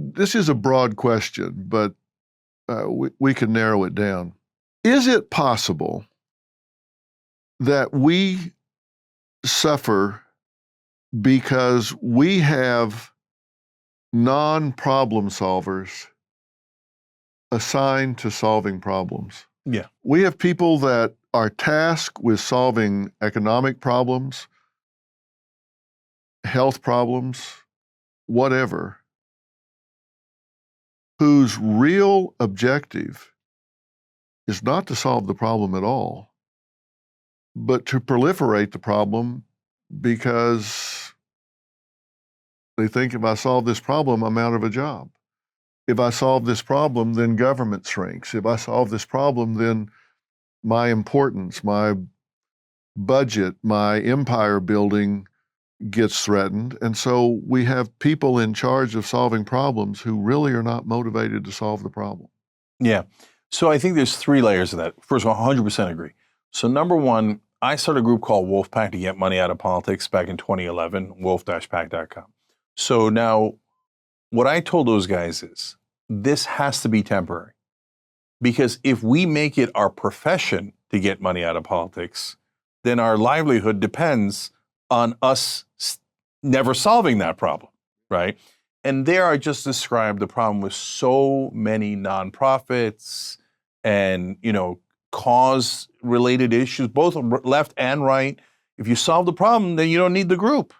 this is a broad question, but we can narrow it down. Is it possible that we suffer because we have non-problem solvers assigned to solving problems? Yeah. We have people that are tasked with solving economic problems, health problems, whatever, whose real objective is not to solve the problem at all, but to proliferate the problem because they think if I solve this problem, I'm out of a job. If I solve this problem, then government shrinks. If I solve this problem, then my importance, my budget, my empire building gets threatened. And so we have people in charge of solving problems who really are not motivated to solve the problem. Yeah. So I think there's three layers of that. First of all, 100% agree. So number one, I started a group called Wolfpack to get money out of politics back in 2011, wolf-pack.com. So now what I told those guys is this has to be temporary, because if we make it our profession to get money out of politics, then our livelihood depends on us never solving that problem, right? And there I just described the problem with so many nonprofits and, cause-related issues, both left and right. If you solve the problem, then you don't need the group.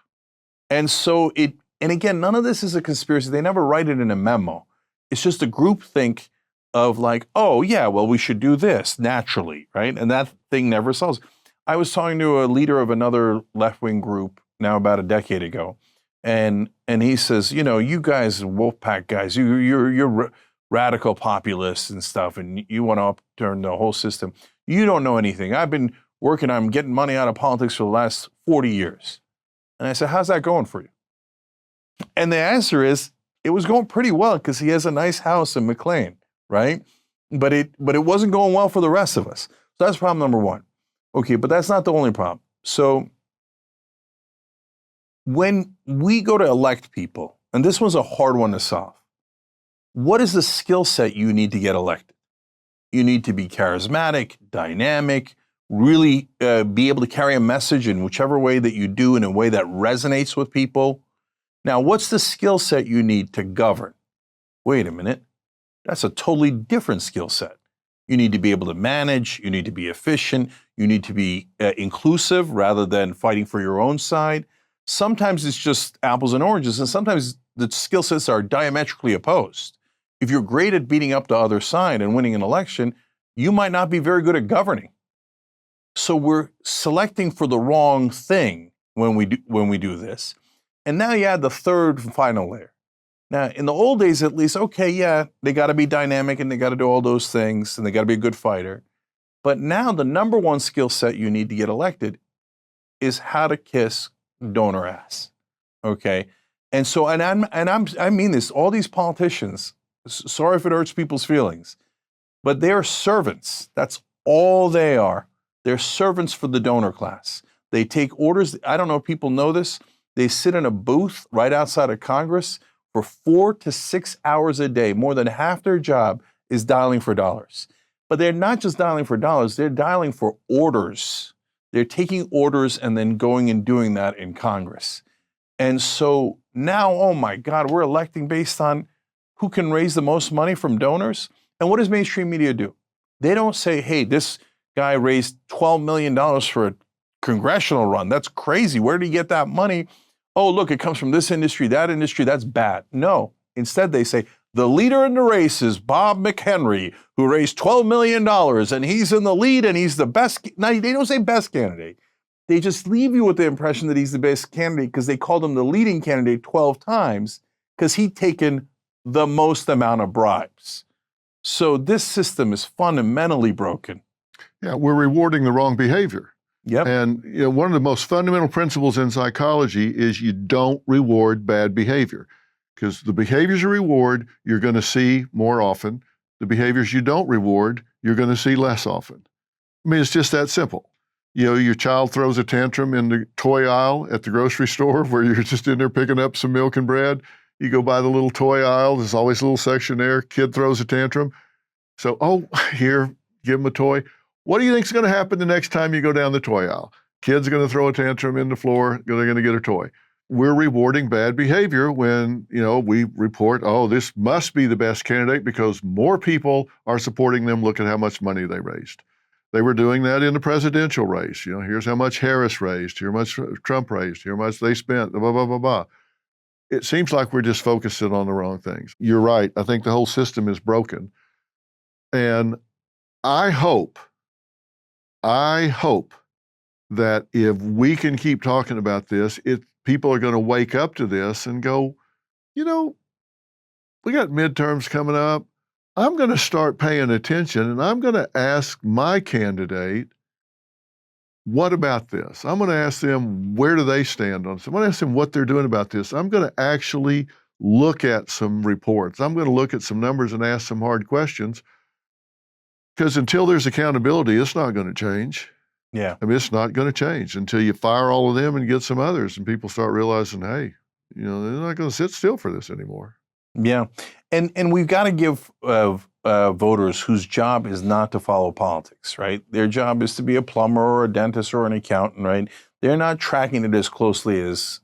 And so and again, none of this is a conspiracy. They never write it in a memo. It's just a groupthink of like, oh yeah, well, we should do this naturally, right? And that thing never solves. I was talking to a leader of another left-wing group now about a decade ago, and he says, you guys, Wolfpack guys, you're radical populists and stuff, and you want to upturn the whole system. You don't know anything. I've been working on getting money out of politics for the last 40 years. And I said, how's that going for you? And the answer is, it was going pretty well because he has a nice house in McLean, right? But it wasn't going well for the rest of us. So that's problem number one. Okay, but that's not the only problem. So when we go to elect people, and this one's a hard one to solve, what is the skill set you need to get elected? You need to be charismatic, dynamic, really be able to carry a message in whichever way that you do, in a way that resonates with people. Now, what's the skill set you need to govern? Wait a minute, that's a totally different skill set. You need to be able to manage, you need to be efficient, you need to be inclusive rather than fighting for your own side. Sometimes it's just apples and oranges, and sometimes the skill sets are diametrically opposed. If you're great at beating up the other side and winning an election, you might not be very good at governing. So we're selecting for the wrong thing when we do this. And now you add the third and final layer. Now, in the old days, at least, okay, yeah, they got to be dynamic and they got to do all those things and they got to be a good fighter. But now the number one skill set you need to get elected is how to kiss donor ass. Okay, and so I mean this. All these politicians, sorry if it hurts people's feelings, but they are servants. That's all they are. They're servants for the donor class. They take orders. I don't know if people know this. They sit in a booth right outside of Congress for 4 to 6 hours a day. More than half their job is dialing for dollars. But they're not just dialing for dollars, they're dialing for orders. They're taking orders and then going and doing that in Congress. And so now, oh my God, we're electing based on who can raise the most money from donors. And what does mainstream media do? They don't say, hey, this guy raised $12 million for a congressional run. That's crazy. Where did he get that money? Oh, look, it comes from this industry, that's bad. No, instead they say, the leader in the race is Bob McHenry, who raised $12 million, and he's in the lead, and he's the best. Now, they don't say best candidate. They just leave you with the impression that he's the best candidate because they called him the leading candidate 12 times because he'd taken the most amount of bribes. So this system is fundamentally broken. Yeah, we're rewarding the wrong behavior. Yep. And one of the most fundamental principles in psychology is you don't reward bad behavior, because the behaviors you reward, you're going to see more often. The behaviors you don't reward, you're going to see less often. I mean, it's just that simple. Your child throws a tantrum in the toy aisle at the grocery store where you're just in there picking up some milk and bread. You go by the little toy aisle, there's always a little section there. Kid throws a tantrum. So, oh, here, give him a toy. What do you think is going to happen the next time you go down the toy aisle? Kid's going to throw a tantrum in the floor, they're going to get a toy. We're rewarding bad behavior when, we report, oh, this must be the best candidate because more people are supporting them. Look at how much money they raised. They were doing that in the presidential race. Here's how much Harris raised, here's how much Trump raised, here's how much they spent, blah, blah, blah, blah. It seems like we're just focusing on the wrong things. You're right. I think the whole system is broken. And I hope that if we can keep talking about this, people are going to wake up to this and go, we got midterms coming up. I'm going to start paying attention and I'm going to ask my candidate, what about this? I'm going to ask them, where do they stand on this? I'm going to ask them what they're doing about this. I'm going to actually look at some reports. I'm going to look at some numbers and ask some hard questions because until there's accountability, it's not going to change. Yeah. I mean, it's not going to change until you fire all of them and get some others and people start realizing, hey, they're not going to sit still for this anymore. Yeah. And we've got to give voters whose job is not to follow politics, right? Their job is to be a plumber or a dentist or an accountant, right? They're not tracking it as closely as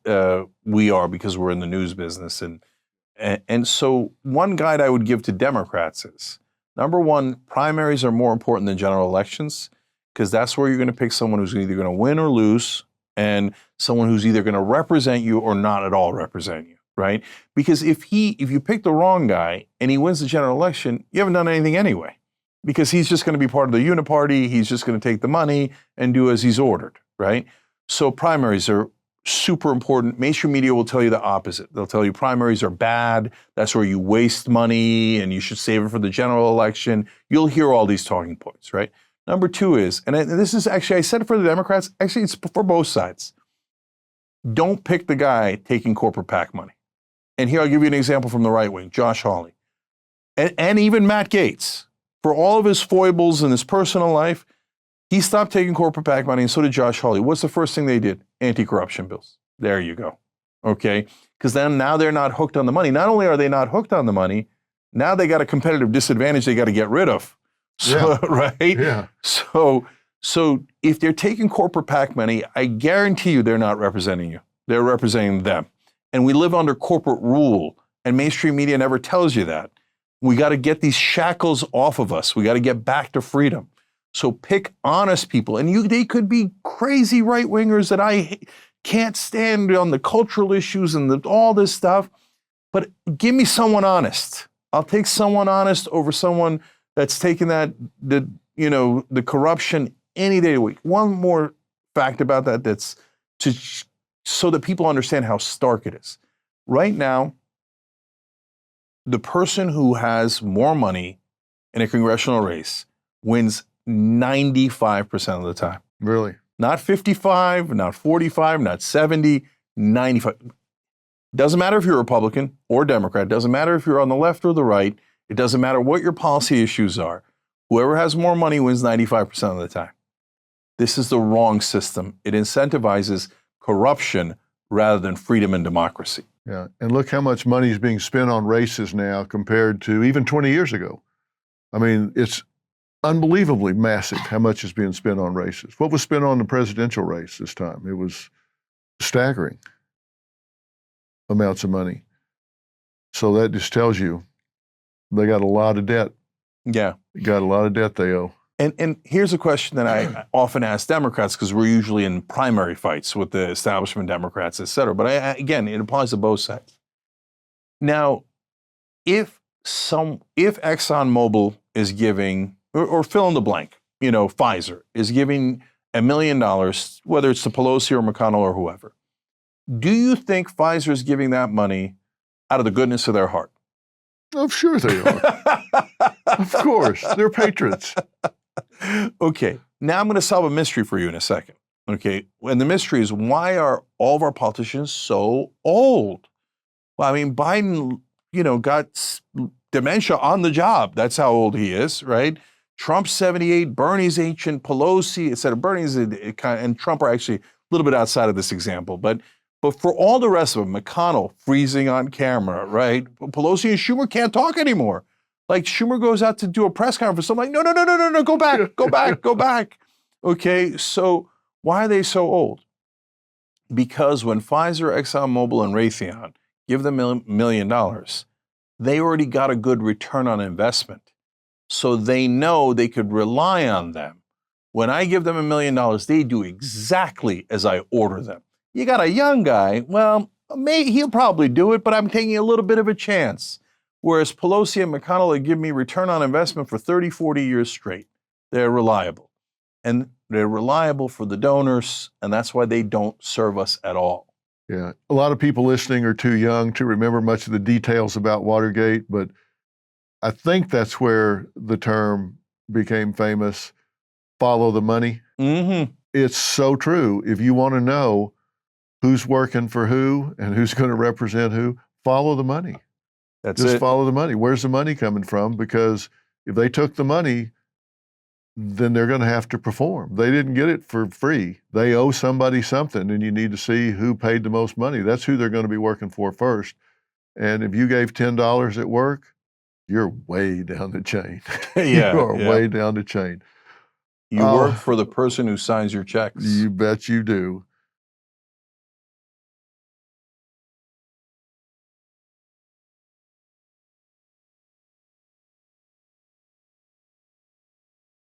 we are because we're in the news business. And so one guide I would give to Democrats is, number one, primaries are more important than general elections because that's where you're going to pick someone who's either going to win or lose and someone who's either going to represent you or not at all represent you, right? Because if you pick the wrong guy and he wins the general election, you haven't done anything anyway because he's just going to be part of the uniparty. He's just going to take the money and do as he's ordered, right? So primaries are super important. Mainstream media will tell you the opposite. They'll tell you primaries are bad. That's where you waste money and you should save it for the general election. You'll hear all these talking points, right? Number two is, and this is actually, I said it for the Democrats, actually it's for both sides. Don't pick the guy taking corporate PAC money. And here I'll give you an example from the right wing, Josh Hawley. And even Matt Gaetz, for all of his foibles in his personal life, he stopped taking corporate PAC money and so did Josh Hawley. What's the first thing they did? Anti-corruption bills. There you go. Okay? Because then now they're not hooked on the money. Not only are they not hooked on the money, now they got a competitive disadvantage they got to get rid of. So, Yeah. Right? Yeah. So if they're taking corporate PAC money, I guarantee you they're not representing you. They're representing them. And we live under corporate rule, and mainstream media never tells you that. We got to get these shackles off of us. We got to get back to freedom. So pick honest people. And they could be crazy right-wingers that I can't stand on the cultural issues and all this stuff, but give me someone honest. I'll take someone honest over someone that's taking the corruption any day of the week. One more fact about that so that people understand how stark it is. Right now, the person who has more money in a congressional race wins 95% of the time. Really? Not 55, not 45, not 70, 95. Doesn't matter if you're a Republican or Democrat. Doesn't matter if you're on the left or the right. It doesn't matter what your policy issues are. Whoever has more money wins 95% of the time. This is the wrong system. It incentivizes corruption rather than freedom and democracy. Yeah. And look how much money is being spent on races now compared to even 20 years ago. I mean, it's unbelievably massive how much is being spent on races. What was spent on the presidential race this time? It was staggering amounts of money. So that just tells you they got a lot of debt. Yeah. They got a lot of debt they owe. And here's a question that I often ask Democrats because we're usually in primary fights with the establishment Democrats, et cetera. But again, it applies to both sides. Now, if ExxonMobil is giving, or fill in the blank, Pfizer is giving $1 million, whether it's to Pelosi or McConnell or whoever, do you think Pfizer is giving that money out of the goodness of their heart? Oh, sure they are. Of course. They're patriots. Okay. Now I'm going to solve a mystery for you in a second. Okay. And the mystery is, why are all of our politicians so old? Well, I mean, Biden, got dementia on the job. That's how old he is, right? Trump's 78, Bernie's ancient, Pelosi, et cetera. Bernie's and Trump are actually a little bit outside of this example, but But for all the rest of them, McConnell freezing on camera, right? Pelosi and Schumer can't talk anymore. Like Schumer goes out to do a press conference. I'm like, no, go back, go back, go back. Okay, so why are they so old? Because when Pfizer, ExxonMobil, and Raytheon give them $1 million, they already got a good return on investment. So they know they could rely on them. When I give them $1 million, they do exactly as I order them. You got a young guy, well, he'll probably do it, but I'm taking a little bit of a chance. Whereas Pelosi and McConnell, they give me return on investment for 30, 40 years straight. They're reliable. And they're reliable for the donors, and that's why they don't serve us at all. Yeah. A lot of people listening are too young to remember much of the details about Watergate, but I think that's where the term became famous, follow the money. Mm-hmm. It's so true. If you want to know who's working for who and who's going to represent who, follow the money. Just follow the money. Where's the money coming from? Because if they took the money, then they're going to have to perform. They didn't get it for free. They owe somebody something, and you need to see who paid the most money. That's who they're going to be working for first. And if you gave $10 at work, you're way down the chain. Yeah, you are way down the chain. You work for the person who signs your checks. You bet you do.